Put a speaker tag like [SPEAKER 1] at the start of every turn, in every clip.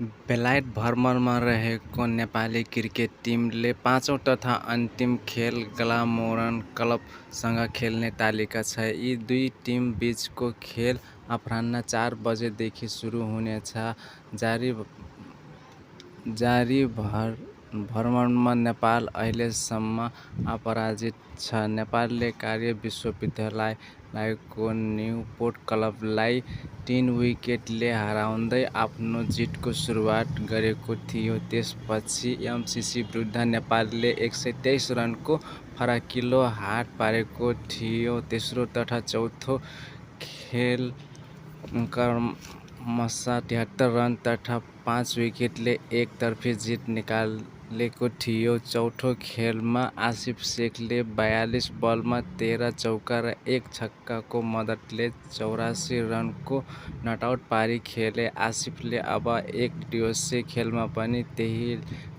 [SPEAKER 1] बेलायत भ्रमणमा रहेको नेपाली क्रिकेट टिमले पाँचौं तथा अन्तिम खेल ग्लामोरन क्लबसँग खेल्ने तालिका छ। यी दुई टिम बीचको खेल अपराह्न 4 बजेदेखि सुरु हुनेछ। जारी भ्रमणमा नेपाल अहिलेसम्म अपराजित छ। नेपालले कायर विश्वविद्यालयको न्युपोर्ट क्लबलाई 3 विकेटले हराउँदै आफ्नो जितको सुरुवात गरेको थियो। त्यसपछि एमसीसी विरुद्ध नेपालले 123 रनको फराकिलो हात पारेको थियो। तेस्रो तथा चौथो खेल क्रमशः 73 रन तथा 5 विकेटले एकतर्फी जित निकालेको थियो। चौथो खेलमा आसिफ शेखले 42 बलमा 13 चौका र 1 छक्काको मद्दतले 84 रनको नटआउट पारी खेले। आसिफले अब एक दिवसीय खेलमा पनि त्यही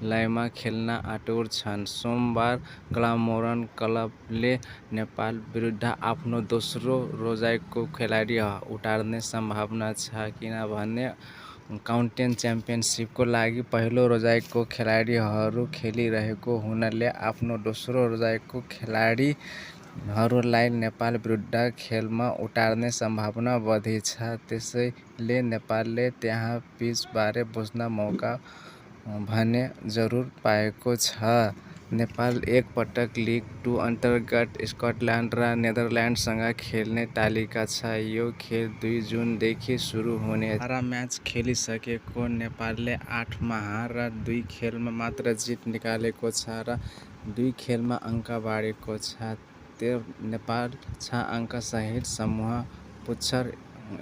[SPEAKER 1] लयमा खेल्न आतुर छन्। सोमबार ग्लामोरन क्लबले नेपाल विरुद्ध आफ्नो दोस्रो रोजाइको खेलाडी उतार्ने सम्भावना छ, किनभने काउन्टी च्याम्पियनसिपको लागि पहिलो रोजाइको खेलाडीहरू खेलिरहेको हुनाले आफ्नो दोस्रो रोजाइको खेलाडीहरूलाई नेपाल विरुद्ध खेलमा उतार्ने सम्भावना बढी छ। त्यसैले नेपालले त्यहाँ पिचबारे बुझ्न मौका भने जरुर पाएको छ। नेपाल एक पटक लिग 2 अन्तर्गत स्कटल्यान्ड र नेदरल्यान्ड्ससँग खेल्ने तालिका छ। यो खेल 2 जुनदेखि सुरु हुनेछ। 12 म्याच खेलिसकेको नेपालले 8 मा हार र 2 खेलमा मात्र जित निकालेको छ र 2 खेलमा अङ्क बाँडेको छ। नेपाल 6 अङ्कसहित समूह पुच्छर